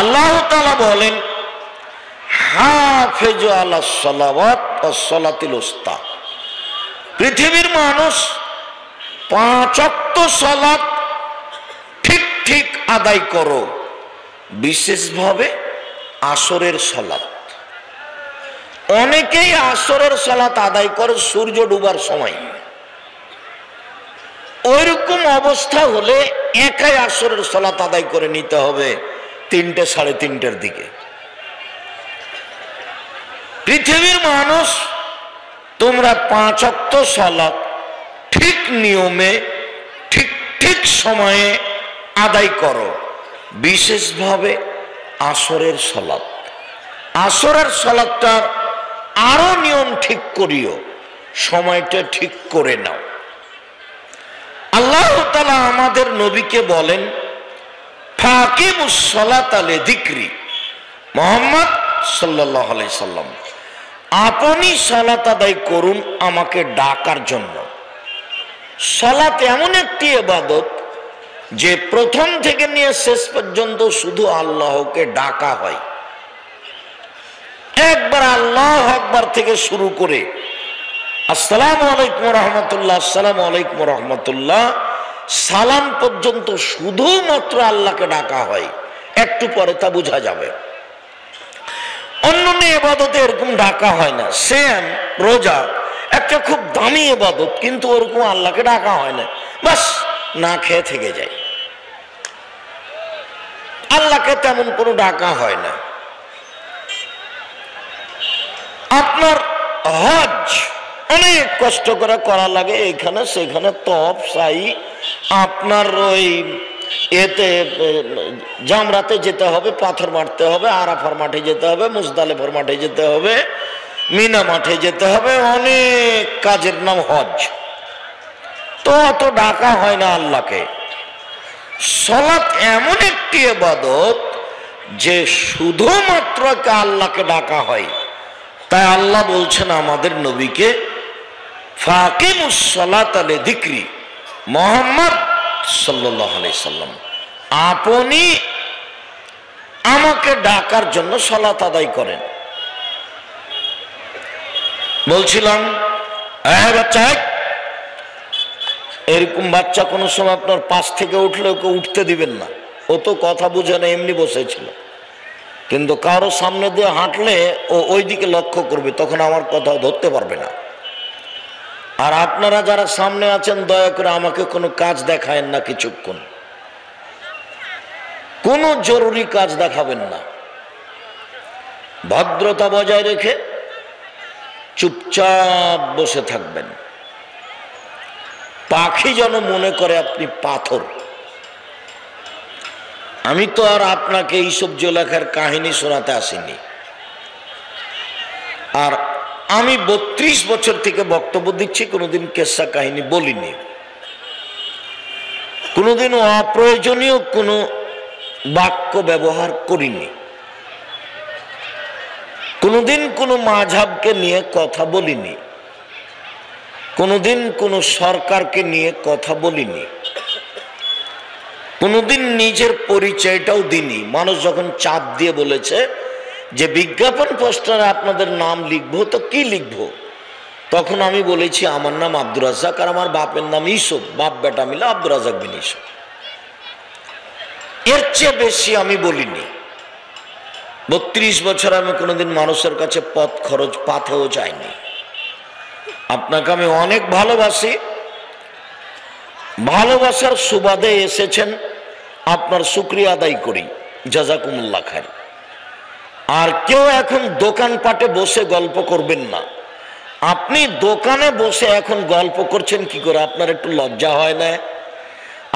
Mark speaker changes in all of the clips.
Speaker 1: আল্লাহ তাআলা বলেন, হাফিজু আলাস সালাওয়াত ওয়াস সালাতিল উস্তা। পৃথিবীর মানুষ 5 ওয়াক্ত সালাত ঠিক ঠিক আদায় করো, বিশেষভাবে আসরের সালাত। অনেকেই আসরের সালাত আদায় করে সূর্য ডুবার সময়। ওইরকম অবস্থা হলে একাই আসরের সালাত আদায় করে নিতে হবে 3টে সাড়ে 3টের দিকে। পৃথিবীর মানুষ তোমরা 5 ওয়াক্ত সালাত ঠিক নিয়মে ঠিক ঠিক সময়ে আদায় করো, বিশেষভাবে আসরের সালাত। আসরের সালাতটা আরো নিয়ম ঠিক করিও, সময়টা ঠিক করে নাও। আল্লাহ তাআলা আমাদের নবীকে বলেন, ফাকিমুস সালাতা লিযিকরি। মুহাম্মদ সাল্লাল্লাহু আলাইহি সাল্লাম, আপনি সালাত আদায় করুন আমাকে ডাকার জন্য। সালাত এমন একটি ইবাদত যে প্রথম থেকে নিয়ে শেষ পর্যন্ত শুধু আল্লাহকে ডাকা হয়। একবার আল্লাহু আকবার থেকে শুরু করে আসসালামু আলাইকুম ওয়া রাহমাতুল্লাহ, আসসালামু আলাইকুম ওয়া রাহমাতুল্লাহ, সালাম পর্যন্ত শুধুমাত্র আল্লাহকে ডাকা হয়। একটু পরে তা বোঝা যাবে। অন্যান্য ইবাদতে এরকম ডাকা হয় না। সিয়াম, রোজা একটা খুব দামি ইবাদত, কিন্তু ওরকম আল্লাহকে ডাকা হয় না, বাস না খেয়ে থেকে যায়। আল্লাহকে তেমন কোনো ডাকা হয় না। আপনার হজ অনেক কষ্ট করে করা লাগে, এখানে সেখানে তপ সাই, আপনার ওই এতে জামরাতে যেতে হবে, পাথর মারতে হবে, আরাফার মাঠে যেতে হবে, মুজদালিফার মাঠে যেতে হবে, মিনা মাঠে যেতে হবে, অনেক কাজের নাম হজ। তো অত ডাকা হয় না আল্লাহকে। সালাত এমন একটি ইবাদত যে শুধুমাত্র আল্লাহকে ডাকা হয়। তাই আল্লাহ বলছেন আমাদের নবীকে, ফাকিমুস সালাতা লিযিকরি। মুহাম্মদ সাল্লাল্লাহু আলাইহি সাল্লাম, আপনি আমাকে ডাকার জন্য সালাত আদায় করেন। বলছিলাম, বাচ্চা, এরকম বাচ্চা কোনো সময় আপনার পাশ থেকে উঠলে ওকে উঠতে দিবেন না। ও তো কথা বুঝে না, এমনি বসেছিল। কিন্তু কারো সামনে দিয়ে হাঁটলে ও ওই দিকে লক্ষ্য করবে, তখন আমার কথা ধরতে পারবে না। আর আপনারা যারা সামনে আছেন, দয়া করে আমাকে কোনো কাজ দেখায়েন না কিছুক্ষণ, কোনো জরুরি কাজ দেখাবেন না। ভদ্রতা বজায় রেখে চুপচাপ বসে থাকবেন। পাখি যেন মনে করে আপনি পাথর। আমি তো আর আপনাকে এইসব জোলেখার কাহিনী শোনাতে আসিনি। আর আমি 32 বছর থেকে বক্তব্য দিচ্ছি, কোনোদিন কেসা কাহিনী বলিনি, কোনোদিন অপ্রয়োজনীয় কোনো বাক্য ব্যবহার করিনি, কোনোদিন কোনো মাযহাবকে নিয়ে কথা বলিনি, কোনোদিন কোনো সরকারকে নিয়ে কথা বলিনি, কোনোদিন নিজের পরিচয়টাও দিইনি। মানুষ যখন চাপ দিয়ে বলেছে যে বিজ্ঞাপন পোস্টারে আপনাদের নাম লিখবো, তো কি লিখবো, তখন আমি বলেছি আমার নাম আব্দুর রাজ্জাক আর আমার বাপের নাম ইউসুফ, বাপ বেটা মিলে আব্দুর রাজ্জাক বিন ইউসুফ। এর চেয়ে বেশি আমি বলিনি। 32 বছর আমি কোনোদিন মানুষের কাছে পথ খরচ পাথেও যাইনি। আপনাকে আমি অনেক ভালোবাসি, ভালোবাসার সুবাদে এসেছেন, আপনার শুকরিয়া আদায় করি, জাযাকুমুল্লাহ খাইর। আর কেউ এখন দোকানপাটে বসে গল্প করবেন না। আপনি দোকানে বসে এখন গল্প করছেন কি করে? আপনার একটু লজ্জা হয় না?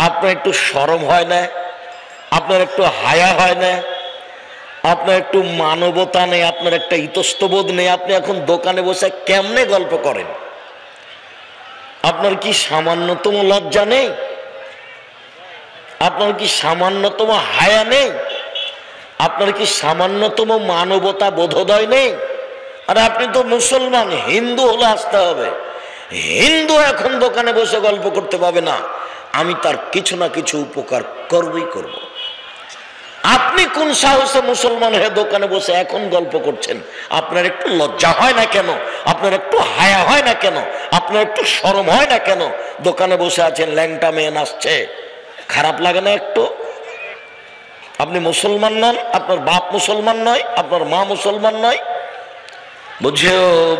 Speaker 1: আপনার একটু শরম হয় না? আপনার একটু হায়া হয় না? আপনার একটু মানবতা নেই? আপনার একটা ইতস্তবোধ নেই? আপনি এখন দোকানে বসে কেমনে গল্প করেন? আপনার কি সামান্যতম লজ্জা নেই? আপনার কি সামান্যতম হায়া নেই? আপনার কি সামান্যতম মানবতা বোধোদয় নেই? আর আপনি তো মুসলমান, হিন্দু হলে আসতে হবে। হিন্দু এখন দোকানে বসে গল্প করতে পাবে না, আমি তার কিছু না কিছু উপকার করবই করব। আপনি কোন সাহসে মুসলমান হয়ে দোকানে বসে এখন গল্প করছেন? আপনার একটু লজ্জা হয় না কেন? আপনার একটু হায়া হয় না কেন? আপনার একটু শরম হয় না কেন? দোকানে বসে আছেন, ল্যাংটা মেয়ে নাচছে, খারাপ লাগে না একটু? আপনি মুসলমান নন, আপনার বাপ মুসলমান নয়, আপনার মা মুসলমান নয়।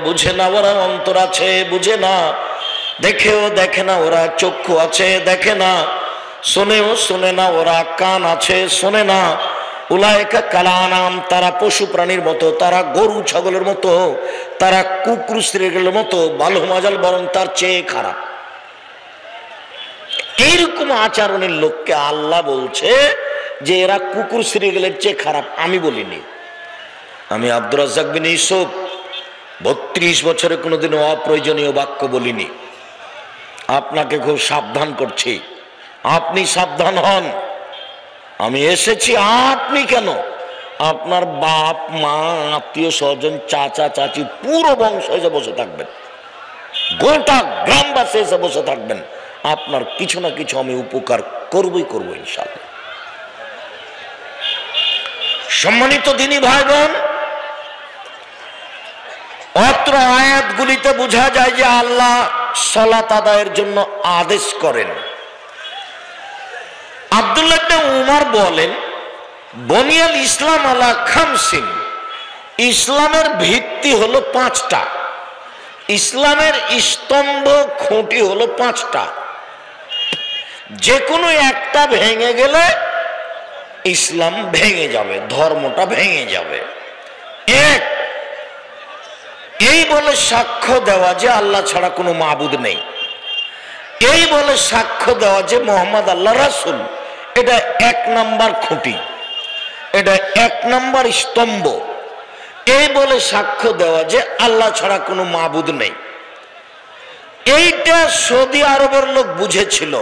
Speaker 1: বুঝে না ওরা, অন্তর আছে বুঝে না, দেখেও দেখে না ওরা, চক্ষু আছে দেখে না, শোনেও শোনে না ওরা, কান আছে শোনে না। উলায়েকা কালানাম, তারা পশু প্রাণীর মতো, তারা গরু ছাগলের মতো, তারা কুকুর শ্রেণীর মতো, বালু মাজাল বরং তার চেয়ে খারাপ। এইরকম আচরণের লোককে আল্লাহ বলছে যে এরা কুকুর শ্রেণীর চেয়ে খারাপ। আমি বলিনি, আমি আব্দুর রাজ্জাক বিন ইউসুফ 32 বছরে কোনোদিন অপ্রয়োজনীয় বাক্য বলিনি। আপনাকে খুব সাবধান করছি, আপনি সাবধান হন। আমি এসেছি, আপনি কেন, আপনার বাপ মা আত্মীয় স্বজন চাচা চাচি পুরো বংশ এসে বসে থাকবেন, গোটা গ্রামবাসী এসে বসে থাকবেন, আপনার কিছু না কিছু আমি উপকার করবই করবো ইনশাআল্লাহ। সম্মানিত দিনী ভাই বোন, অত্র আয়াতগুলিতে বোঝা যায় যে আল্লাহ সালাত আদায়ের জন্য আদেশ করেন। আব্দুল্লাহ ইবনে উমর বলেন, বনিয়াল ইসলাম আলা খামসিন, ইসলামের ভিত্তি হলো 5টা, ইসলামের স্তম্ভ খুঁটি হলো 5টা। যে কোনো একটা ভেঙে গেলে ইসলাম ভেঙে যাবে, ধর্মটা ভেঙে যাবে। এক, এই বলে সাক্ষ্য দেওয়া যে আল্লাহ ছাড়া কোনো মাবুদ নেই, এই বলে সাক্ষ্য দেওয়া যে মোহাম্মদ আল্লাহ রাসূল, এটা 1 নাম্বার খুঁটি, এটা 1 নাম্বার স্তম্ভ। এই বলে সাক্ষ্য দেওয়া যে আল্লাহ ছাড়া কোনো মাবুদ নেই। এইটা সৌদি আরবের লোক বুঝেছিল,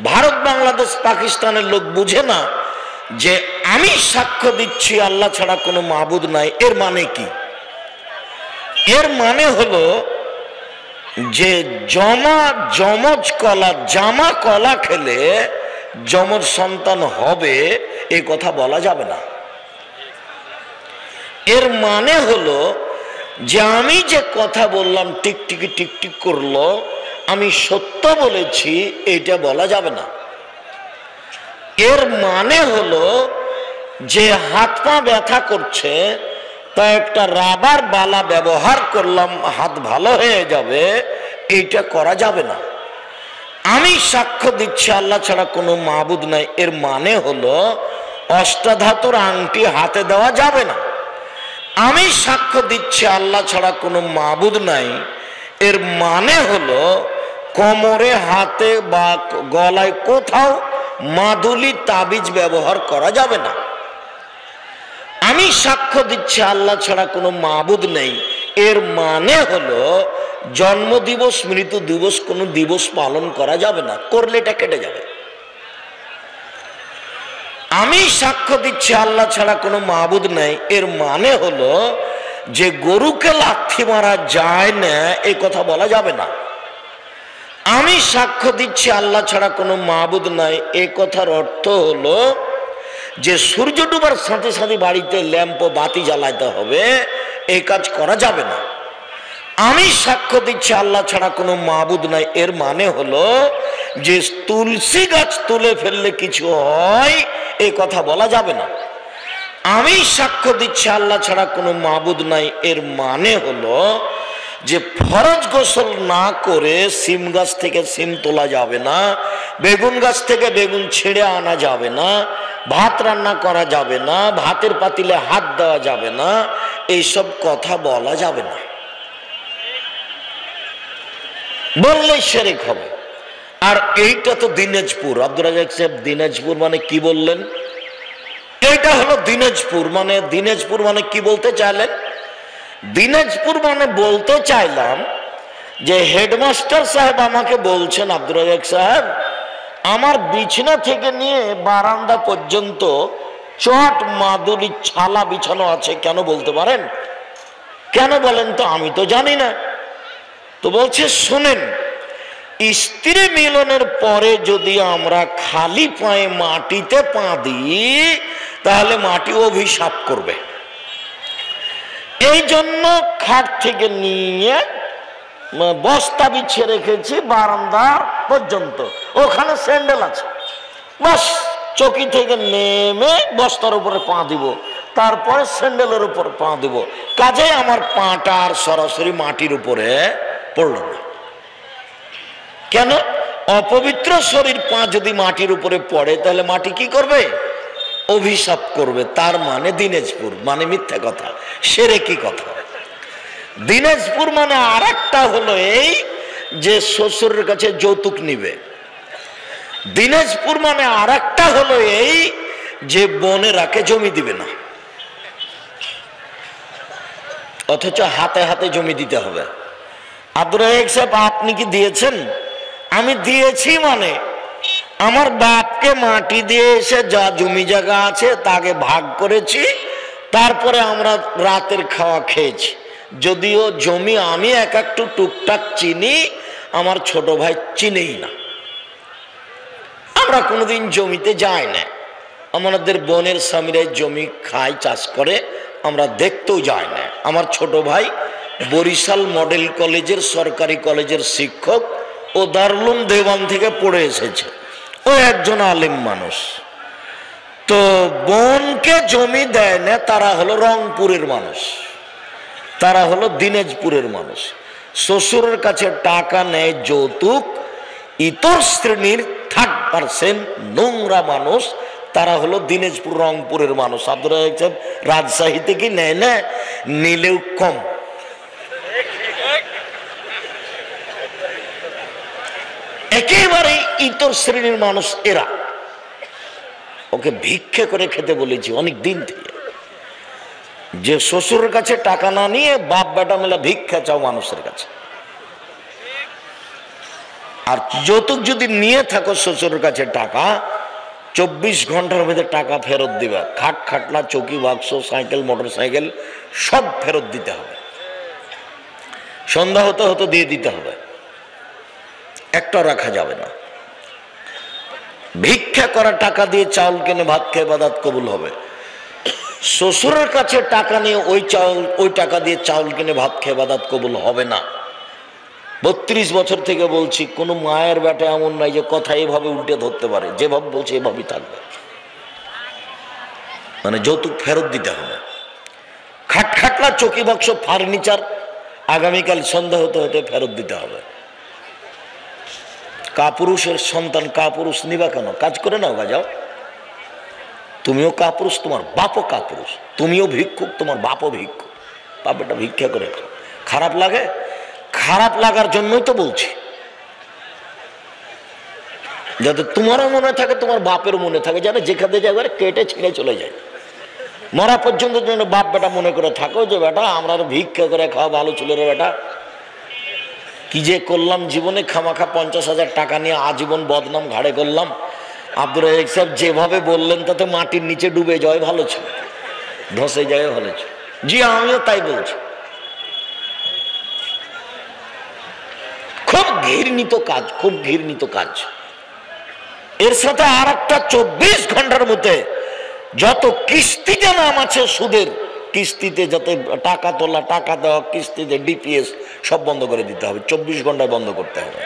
Speaker 1: ভারত বাংলাদেশ পাকিস্তানের লোক বুঝে না যে আমি সাক্ষ্য দিচ্ছি আল্লাহ ছাড়া কোনো মাবুদ নাই। এর মানে কি? এর মানে হলো যে যমজ কলা, জামা কলা খেলে যমজ সন্তান হবে, এই কথা বলা যাবে না। এর মানে হলো যে আমি যে কথা বললাম টিকটিকি টিকটিক করলো, আমি সত্য বলেছি, এটা বলা যাবে না। এর মানে হলো যে হাত পা ব্যথা করছে, তা একটা রাবার বালা ব্যবহার করলাম, হাত ভালো হয়ে যাবে, এইটা করা যাবে না। আমি সাক্ষ্য দিচ্ছি আল্লাহ ছাড়া কোনো মাবুদ নাই, এর মানে হলো অষ্টাধাতুর আংটি হাতে দেওয়া যাবে না। আমি সাক্ষ্য দিচ্ছি আল্লাহ ছাড়া কোনো মাবুদ নাই, এর মানে হলো কোমরে, হাতে বা গলায় কোথাও মাদুলি তাবিজ ব্যবহার করা যাবে না। আমি সাক্ষ্য দিচ্ছি আল্লাহ ছাড়া কোনো মাবুদ নেই, এর মানে হলো জন্ম দিবস, মৃত্যু দিবস, কোনো দিবস পালন করা যাবে না, করলে এটা কেটে যাবে। আমি সাক্ষ্য দিচ্ছি আল্লাহ ছাড়া কোনো মাবুদ নেই, এর মানে হলো যে গরুকে লাথি মারা যায় না, এই কথা বলা যাবে না। আমি সাক্ষ্য দিচ্ছি আল্লাহ ছাড়া কোনো মাবুদ নাই, এই কথার অর্থ হলো যে সূর্য ডুবার সাথে সাথে বাড়িতে ল্যাম্প বাতি জ্বালাইতে হবে, এই কাজ করা যাবে না। আমি সাক্ষ্য দিচ্ছি আল্লাহ ছাড়া কোনো মাবুদ নাই, এর মানে হলো যে তুলসী গাছ তুলে ফেললে কিছু হয়, এই কথা বলা যাবে না। আমি সাক্ষ্য দিচ্ছি আল্লাহ ছাড়া কোনো মাবুদ নাই, এর মানে হলো যে ফরজ গোসল না করে সিম গাছ থেকে সিম তোলা যাবে না, বেগুন গাছ থেকে বেগুন ছিঁড়ে আনা যাবে না, ভাত রান্না করা যাবে না, ভাতের পাতিলে হাত দেওয়া যাবে না, এইসব কথা বলা যাবে না, বললেই শিরক হবে। আর এইটা তো দিনাজপুর। আব্দুর রাজ্জাক সাহেব, দিনাজপুর মানে কি বললেন? এইটা হলো দিনাজপুর। মানে দিনাজপুর মানে কি বলতে চাইলেন? দিনাজপুর মানে বলতে চাইলাম যে হেডমাস্টার সাহেব আমাকে বলছেন, আব্দুর রাজ্জাক সাহেব, আমার বিছানা থেকে নিয়ে বারান্দা পর্যন্ত চট মাদুলি ছালা বিছানো আছে, কেন বলতে পারেন? কেন বলেন তো? আমি তো জানি না। তো বলছে, শুনেন, স্ত্রী মিলনের পরে যদি আমরা খালি পায়ে মাটিতে পা দিই, তাহলে মাটি অভিশাপ করবে। এই জন্য খাট থেকে নিয়ে বস্তা বিছিয়ে রেখেছি বারান্দা পর্যন্ত, ওখানে স্যান্ডেল আছে, বাস চকি থেকে নেমে বস্তার উপরে পা দিব, তারপরে স্যান্ডেলের উপর পা দিব, কাজে আমার পাটা আর সরাসরি মাটির উপরে পড়ল না। কেন? অপবিত্র শরীর পা যদি মাটির উপরে পড়ে তাহলে মাটি কি করবে? অভিশাপ করবে। তার মানে দিনাজপুর মানে মিথ্যা কথা, শিরকি কথা। দিনাজপুর মানে আর একটা হলো এই যে শ্বশুরের কাছে যৌতুক নিবে। দিনাজপুর মানে আর একটা হলো এই যে বোনেরাকে জমি দিবে না, অথচ হাতে হাতে জমি দিতে হবে। আব্দুর রাজ্জাক সাহেব আপনি কি দিয়েছেন? আমি দিয়েছি, মানে আমার বাপকে মাটি দিয়ে এসে যা জমি জায়গা আছে তাকে ভাগ করেছি, তারপরে আমরা রাতের খাওয়া খেয়েছি। যদিও জমি আমি এক একটু টুকটাক চিনি, আমার ছোট ভাই চিনেই না। আমরা কোনোদিন জমিতে যাই না, আমাদের বোনের স্বামীরাই জমি খায়, চাষ করে, আমরা দেখতেও যাই না। আমার ছোট ভাই বরিশাল মডেল কলেজের সরকারি কলেজের শিক্ষক, ও দারুল দেওয়ান থেকে পড়ে এসেছে, ও একজন আলেম মানুষ। তো বোনকে জমি দেয় না, তারা হলো রংপুরের মানুষ, তারা হলো দিনাজপুরের মানুষ। শ্বশুরের কাছে টাকা নেয় যৌতুক, ইতর শ্রেণীর 3% নোংরা মানুষ, তারা হলো দিনাজপুর রংপুরের মানুষ। আব্দুর রাজ্জাক সাহেব রাজশাহী থেকে নেয় না, নিলেও কম। একেবারে ইতর শ্রেণীর মানুষ এরা। ওকে ভিক্ষে করে খেতে বলেছি অনেক দিন থেকে, যে শ্বশুরের কাছে টাকা না নিয়ে বাপ বেটা মেলা ভিক্ষা চাও মানুষের কাছে। আর যৌতুক যদি নিয়ে থাকো শ্বশুরের কাছে টাকা, 24 ঘন্টার মধ্যে টাকা ফেরত দিবা। খাট খাটলা চৌকি বাক্স সাইকেল মোটর সাইকেল সব ফেরত দিতে হবে, সন্ধ্যা হতে হতে দিয়ে দিতে হবে, একটা রাখা যাবে না। ভিক্ষা করা টাকা দিয়ে চাউল কিনে ভাত খেয়ে ইবাদত কবুল হবে। শ্বশুরের কাছে টাকা নিয়ে ওই টাকা দিয়ে চাউল কিনে ভাত খেয়ে ইবাদত কবুল হবে না। 32 বছর থেকে বলছি, কোন মায়ের বেটা এমন নাই যে কথা এভাবে উল্টে ধরতে পারে, যেভাবে বলছে এভাবেই থাকবে। মানে যৌতুক ফেরত দিতে হবে। খাট খাটলা চৌকি বাক্স ফার্নিচার আগামীকাল সন্ধ্যা হতে হতে ফেরত দিতে হবে। কাপুরুষের সন্তান কাপুরুষ নিবা কেন? কাজ করে নাও, বাজাও। তুমিও কাপুরুষ, তোমার বাপও কাপুরুষ, তুমিও ভিক্ষুক, তোমার বাপও ভিক্ষুক। বাপটা ভিক্ষা করে খাও। খারাপ লাগে? খারাপ লাগার জন্যই তো বলছি, যাতে তোমারও মনে থাকে, তোমার বাপের মনে থাকে, যেন যেখানে যাবে কেটে ছিঁড়ে চলে যায়। মরা পর্যন্ত যেন বাপ বেটা মনে করে থাকো যে বেটা আমরা ভিক্ষা করে খাওয়া ভালো ছিল রে বেটা, কি যে করলাম জীবনে, খামাখা 50,000 টাকা নিয়ে আজীবন বদনাম ঘাড়ে করলাম। আব্দুর রাজ্জাক সাহেব যেভাবে বললেন তাতে মাটির নিচে ডুবে যাওয়াই ভালো ছিল, ধসে যাওয়াই ভালো ছিল। জি আমিও তাই বলছি। খুব ঘৃণিত কাজ, খুব ঘৃণিত কাজ। এর সাথে আর একটা 24 ঘন্টার মধ্যে যত কিস্তিতে নাম আছে সুদের, কিস্তিতে যাতে টাকা তোলা, টাকা দেওয়া, কিস্তিতে ডিপিএস সব বন্ধ করে দিতে হবে, 24 ঘন্টায় বন্ধ করতে হবে।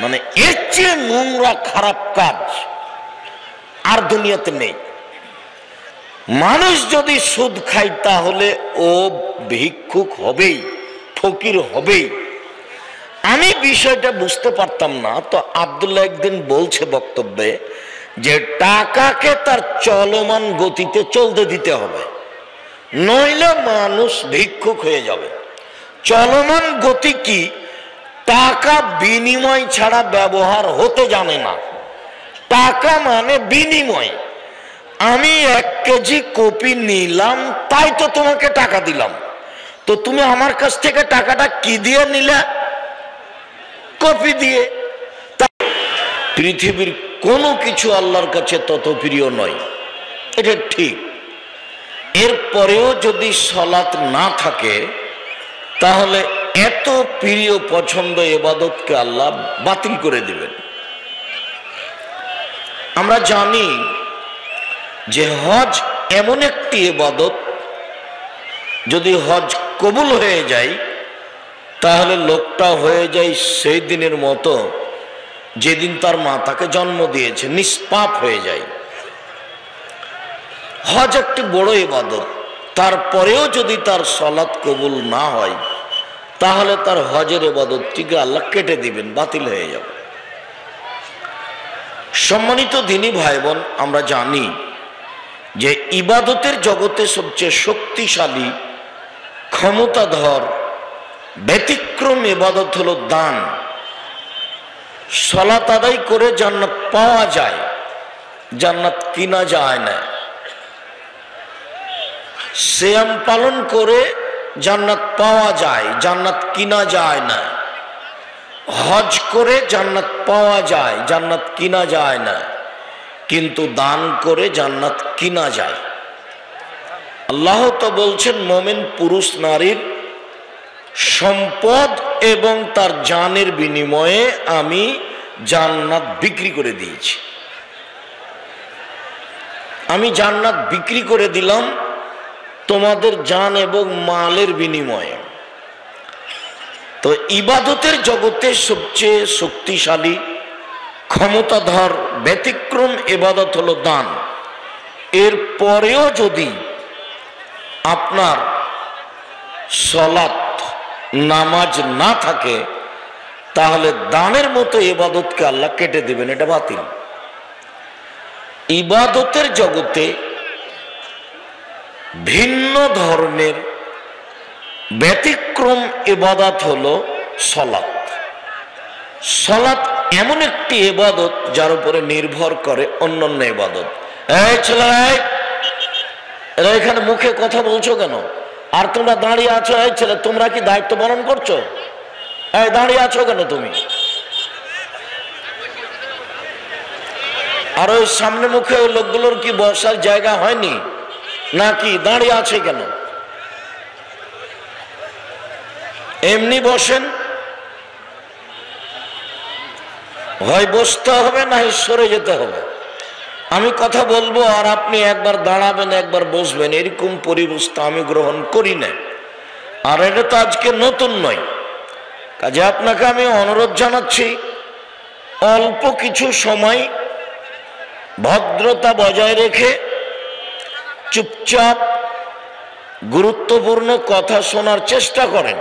Speaker 1: মানে এর চেয়ে নোংরা খারাপ কাজ আর দুনিয়াতে নেই। মানুষ যদি সুদ খায় তাহলে ও ভিক্ষুক হবেই, ফকির হবেই। আমি বিষয়টা বুঝতে পারতাম না, তো আব্দুল্লাহ একদিন বলছে বক্তব্যে যে টাকাকে তার চলমান গতিতে চলতে দিতে হবে, নইলে মানুষ ভিক্ষুক হয়ে যাবে। চলমান গতি কি? টাকা বিনিময় ছাড়া ব্যবহার হতে জানে না। টাকা মানে বিনিময়। আমি 1 কেজি কপি নিলাম, তাই তো তোমাকে টাকা দিলাম। তো তুমি আমার কাছ থেকে টাকাটা কি দিয়ে নিলে? কপি দিয়ে। পৃথিবীর কোনো কিছু আল্লাহর কাছে তত প্রিয় নয়, এটা ঠিক। এরপরেও যদি সালাত না থাকে তাহলে এত প্রিয় পছন্দ ইবাদতকে আল্লাহ বাতিল করে দিবেন। আমরা জানি যে হজ এমন একটি ইবাদত, যদি হজ কবুল হয়ে যায় তাহলে লোকটা হয়ে যায় সেই দিনের মতো যেদিন তার মা তাকে জন্ম দিয়েছে, নিষ্পাপ হয়ে যায়। হজ একটি বড় ইবাদত, তারপরেও যদি তার সালাত কবুল না হয় তাহলে তার হজের ইবাদতটিকে আল্লাহ কেটে দিবেন, বাতিল হয়ে যাবে। সম্মানিত দ্বীনী ভাই বোন, আমরা জানি যে ইবাদতের জগতে সবচেয়ে শক্তিশালী, ক্ষমতাধর, ব্যতিক্রম ইবাদত হলো দান। সালাত আদায় করে জান্নাত পাওয়া যায়, জান্নাত কিনা যায় না। সিয়াম পালন করে জান্নাত পাওয়া যায়, জান্নাত কিনা যায় না। হজ করে জান্নাত পাওয়া যায়, জান্নাত কিনা যায় না। কিন্তু দান করে জান্নাত কিনা যায়। আল্লাহ তো বলছেন, মুমিন পুরুষ নারীর সম্পদ এবং তার জানের বিনিময়ে আমি জান্নাত বিক্রি করে দিয়েছি। আমি জান্নাত বিক্রি করে দিলাম তোমাদের জান এবং মালের বিনিময়ে। তো ইবাদতের জগতে সবচেয়ে শক্তিশালী, ক্ষমতাধর, ব্যতিক্রম ইবাদত হলো দান। এর পরেও যদি আপনার সালাত, নামাজ না থাকে তাহলে দানের মতো ইবাদতকে আল্লাহ কেটে দেবেন, এটা বাতিল। ইবাদতের জগতে ভিন্ন ধরনের ব্যতিক্রম ইবাদত হলো সালাত। সালাত এমন একটি ইবাদত যার উপরে নির্ভর করে অন্যান্য ইবাদত। এই ছেলেরা, এরা এখানে মুখে কথা বলছো কেন? আর তোমরা দাঁড়িয়ে আছো? এই ছেলে, তোমরা কি দায়িত্ব পালন করছো? এই দাঁড়িয়ে আছো কেন তুমি? আর ওই সামনে মুখে ওই লোকগুলোর কি বসার জায়গা হয়নি নাকি? দাঁড়িয়ে আছে কেন? এমনি বসেন, হয় বসতে হবে না সরে যেতে হবে। আমি কথা বলবো আর আপনি একবার দাঁড়াবেন, একবার বসবেন, এরকম পরিবেশটা আমি গ্রহণ করি না। আর এটা তো আজকে নতুন নয়। কাজে আপনাকে আমি অনুরোধ জানাচ্ছি, অল্প কিছু সময় ভদ্রতা বজায় রেখে চুপচাপ গুরুত্বপূর্ণ কথা শোনার চেষ্টা করেন।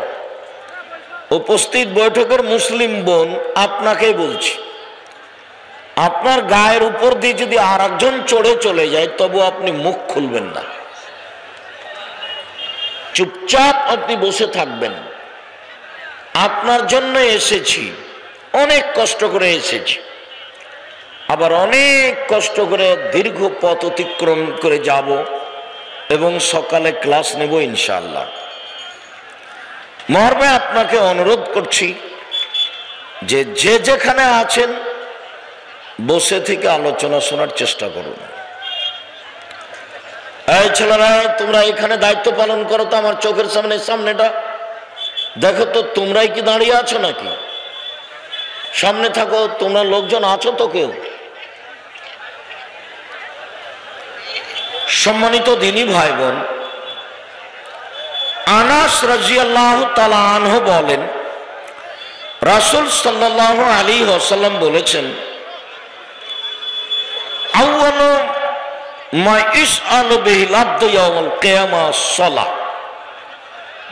Speaker 1: উপস্থিত বৈঠকের মুসলিম বোন, আপনাকেই বলছি, আপনার গায়ের উপর দিয়ে যদি আর একজন চড়ে চলে যায় তবু আপনি মুখ খুলবেন না, চুপচাপ আপনি বসে থাকবেন। আপনার জন্য এসেছি, অনেক কষ্ট করে এসেছি, আবার অনেক কষ্ট করে দীর্ঘ পথ অতিক্রম করে যাব এবং সকালে ক্লাস নেব ইনশাআল্লাহ। মর্মে আপনাকে অনুরোধ করছি যে যেখানে আছেন বসে থেকে আলোচনা শোনার চেষ্টা করুন। এই ছেলেরা, তোমরা এখানে দায়িত্ব পালন করো তো আমার চোখের সামনেটা দেখো তো, তোমরাই কি দাঁড়িয়ে আছো নাকি? সামনে থাকো, তোমরা লোকজন আছো তো কেউ? সম্মানিত দ্বীনী ভাই বোন, আনাস রাদিয়াল্লাহু তাআলা আনহু বলেন, রাসূল সাল্লাল্লাহু আলাইহি ওয়াসাল্লাম বলেছেন, আউয়ালু মা ইসআলু বিহিল আবদু ইয়াউমাল কিয়ামাহ সালাহ।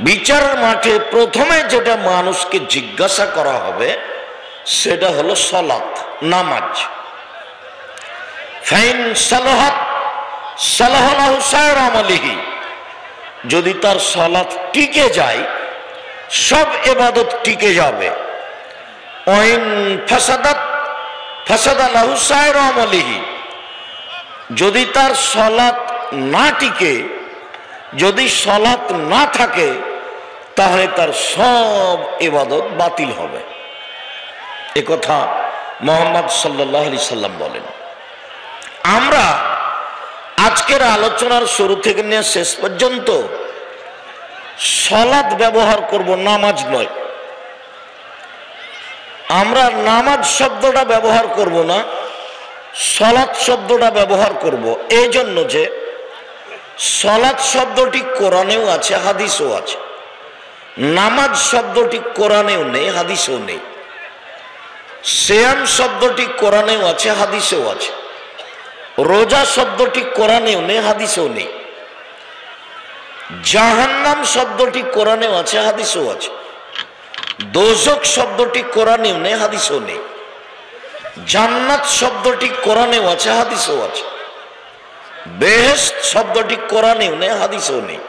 Speaker 1: বিচারের মাঠে প্রথমে যেটা মানুষকে জিজ্ঞাসা করা হবে সেটা হলো সালাত, নামাজ। ফাইন সালাহাত সালাহু সাইর আমলিহি, যদি তার সালাত টিকে যায় সব ইবাদত টিকে যাবে। ওয়াইন ফাসাদাত ফাসাদা লাহু সাইর আমলিহি, যদি তার সালাত না টিকে, যদি সালাত না থাকে তাহলে তার সব ইবাদত বাতিল হবে। এ কথা মুহাম্মদ সাল্লাল্লাহু আলাইহি সাল্লাম বলেন। আমরা আজকের আলোচনার শুরু থেকে নিয়ে শেষ পর্যন্ত সালাত ব্যবহার করব, নামাজ নয়। আমরা নামাজ শব্দটা ব্যবহার করব না, সালাত শব্দটা ব্যবহার করব এই জন্য যে সালাত শব্দটি কোরআনেও আছে, হাদিসেও আছে। নামাজ শব্দটি কোরআনেও নেই, হাদিসেও নেই। সিয়াম শব্দটি কোরআনেও আছে, হাদিসেও আছে। রোজা শব্দটি কোরআনেও নেই, হাদিসেও নেই। জাহান্নাম শব্দটি কোরআনেও আছে, হাদিসেও আছে। দোজখ শব্দটি কোরআনেও নেই, হাদিসেও নেই। জান্নাত শব্দটি কোরআনেও আছে, হাদিসেও আছে। বেহেশত শব্দটি কোরআনেও নেই, হাদিসেও নেই।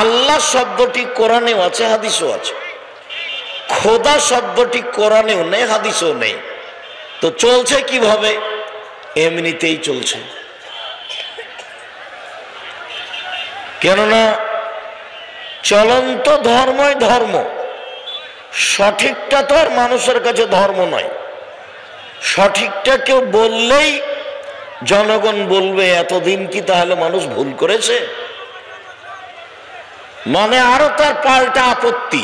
Speaker 1: আল্লাহ শব্দটি কোরআনেও আছে, হাদিসেও আছে। খোদা শব্দটি কোরআনেও নেই, হাদিসেও নেই। তো চলছে কিভাবে? এমনিতেই চলছে। কেননা চলন্ত ধর্মই ধর্ম, সঠিকটা তো আর মানুষের কাছে ধর্ম নয়। সঠিকটা কেউ বললেই জনগণ বলবে এতদিন কি তাহলে মানুষ ভুল করেছে, মানে আরো তার পাল্টা আপত্তি,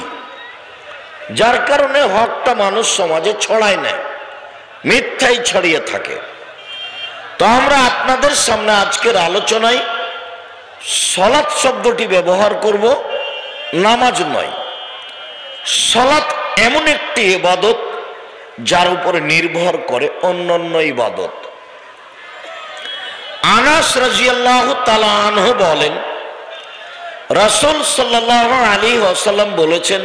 Speaker 1: যার কারণে হকটা মানুষ সমাজে ছড়ায় নেয়, মিথ্যাই ছড়িয়ে থাকে। তো আমরা আপনাদের সামনে আজকের আলোচনায় সালাত শব্দটি ব্যবহার করব, নামাজ নয়। সালাত এমন একটি ইবাদত যার উপরে নির্ভর করে অন্যান্য ইবাদত। আনাস রাদিয়াল্লাহু তাআলা আনহু বলেন, রাসূল সাল্লাল্লাহু আলাইহি ওয়াসাল্লাম বলেছেন,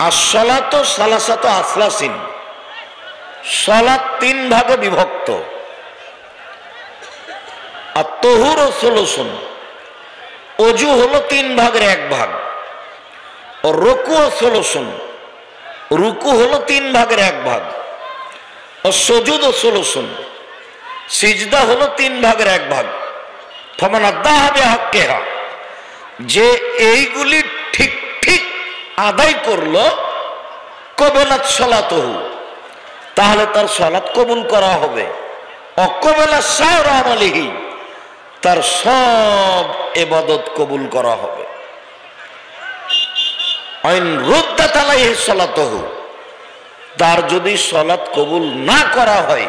Speaker 1: আস-সালাতু সালাসাতু আসলাসিন, সালাত তিন ভাগে বিভক্ত। আত-তাহুরু সুলুসুন, ওযু হলো তিন ভাগের এক ভাগ। রুকু সুলুসুন, রুকু হলো তিন ভাগের এক ভাগ। সুজুদ সুলুসুন, সিজদা হলো তিন ভাগের এক ভাগ। ফামান আদ্দাহা বিহাক্কিহা, যে এইগুলি ঠিক ঠিক আদায় করলো, কবুলাত সালাতুহু, তাহলে তার সালাত কবুল করা হবে। অকবুলা সাইর আমালিহি, তার সব ইবাদত কবুল করা হবে। আইন রুদ্দাত আলাইহি সালাতুহু, তার যদি সালাত কবুল না করা হয়,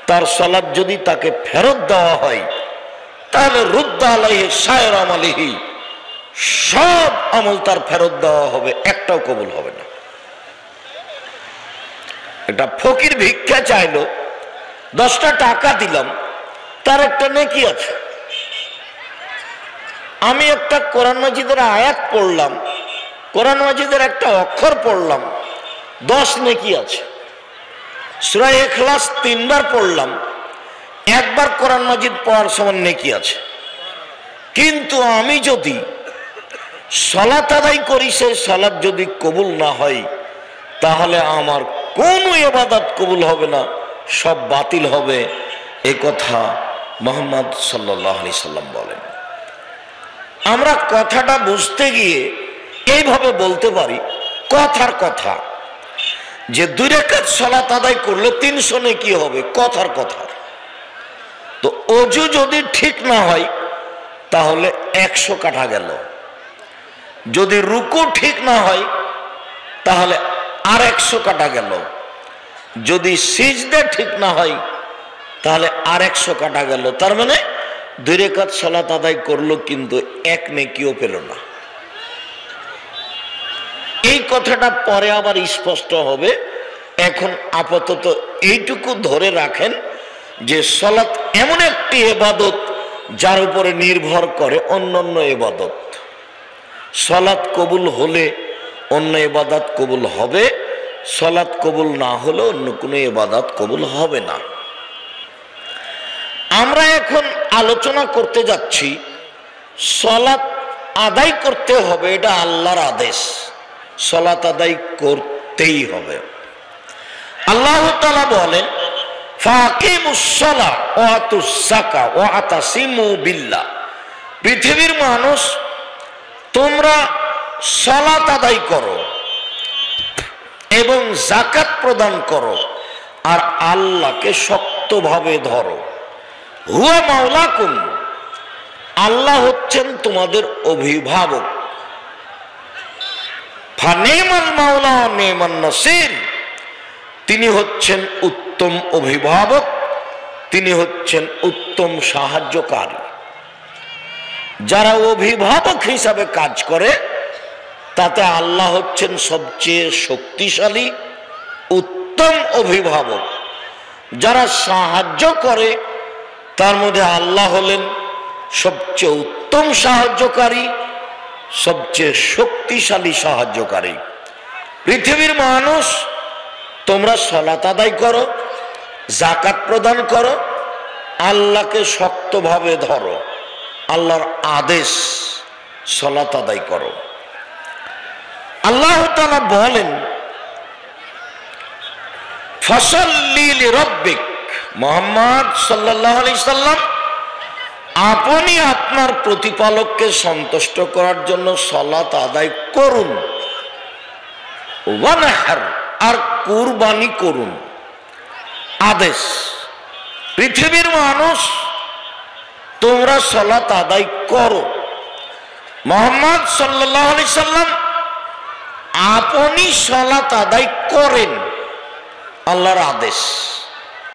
Speaker 1: তার সালাত যদি তাকে ফেরত দেওয়া হয়, তাহলে রুদ্দা আলাইহি সাইর আমালিহি, সব আমল তার ফেরত দেওয়া হবে, একটাও কবুল হবে না। এটা ফকির ভিক্ষা চাইলো, 10টা টাকা দিলাম, তার একটা নেকি আছে। আমি একটা কোরআন মাজিদের আয়াত পড়লাম, কোরআন মাজিদের একটা অক্ষর পড়লাম, 10 নেকি আছে। সূরা ইখলাস 3 বার পড়লাম, একবার কোরআন মাজিদ পড়ার সমান নেকি আছে। কিন্তু আমি যদি সালাত আদায় করি, সেই সালাত যদি কবুল না হয়, তাহলে আমার কোনো ইবাদত কবুল হবে না, সব বাতিল হবে। এ কথা মুহাম্মদ সাল্লাল্লাহু আলাইহি সাল্লাম বলেন। আমরা কথাটা বুঝতে গিয়ে এইভাবে বলতে পারি, কথার কথা, যে 2 রাকাত সালাত আদায় করলে 300 নেকি হবে, কথার কথা। তো ওযু যদি ঠিক না হয়, তাহলে 100 কাটা গেল। যদি রুকু ঠিক না হয়, তাহলে আর 100 কাটা গেল। যদি সিজদা ঠিক না হয়, তাহলে আর 100 কাটা গেল। তার মানে 2 রাকাত সালাত আদায় করলো, কিন্তু 1 নেকিও পেল না। এই কথাটা পরে আবার স্পষ্ট হবে। এখন আপাতত এইটুকু ধরে রাখেন যে সালাত এমন একটি ইবাদত যার উপরে নির্ভর করে অন্যান্য ইবাদত। সালাত কবুল হলে অন্য ইবাদত কবুল হবে, সালাত কবুল না হলে অন্য কোনো ইবাদত কবুল হবে না। আমরা এখন আলোচনা করতে যাচ্ছি, সালাত আদায় করতে হবে, এটা আল্লাহর আদেশ, সালাত আদায় করতেই হবে। আল্লাহ তাআলা বলেন, ফাকিমুস সালাহ ওয়া আতুস যাকাত ওয়া আতাসিমু বিল্লাহ, পৃথিবীর মানুষ তোমরা সালাত আদায় করো এবং যাকাত প্রদান করো, আর আল্লাহকে শক্তভাবে ধরো। হুয়া মাওলাকুম, আল্লাহ হচ্ছেন তোমাদের অভিভাবক। ফানিমাল মাওলা ওয়া নিমান নাসির, তিনি হচ্ছেন উত্তম অভিভাবক, তিনি হচ্ছেন উত্তম সাহায্যকারী। যারা অভিভাবক হিসাবে কাজ করে তাতে আল্লাহ হচ্ছেন সবচেয়ে শক্তিশালী উত্তম অভিভাবক। যারা সাহায্য করে তার মধ্যে আল্লাহ হলেন সবচেয়ে উত্তম সাহায্যকারী, সবচেয়ে শক্তিশালী সাহায্যকারী। পৃথিবীর মানুষ, তোমরা সালাত আদায় করো, যাকাত প্রদান করো, আল্লাহকে শক্তভাবে ধরো, আল্লাহর আদেশ সালাত আদায় করো। আল্লাহ তাআলা বলেন ফাসাল্লি লিরাব্বিক, মুহাম্মদ সাল্লাল্লাহু আলাইহি সাল্লাম আপনি আপনার প্রতিপালককে সন্তুষ্ট করার জন্য সালাত আদায় করুন, ওয়ানহার আর কুরবানি করুন। আদেশ, পৃথিবীর মানুষ তোমরা সালাত আদায় করো। মুহাম্মদ সাল্লাল্লাহু আলাইহি সাল্লাম আপনি সালাত আদায় করেন, আল্লাহর আদেশ।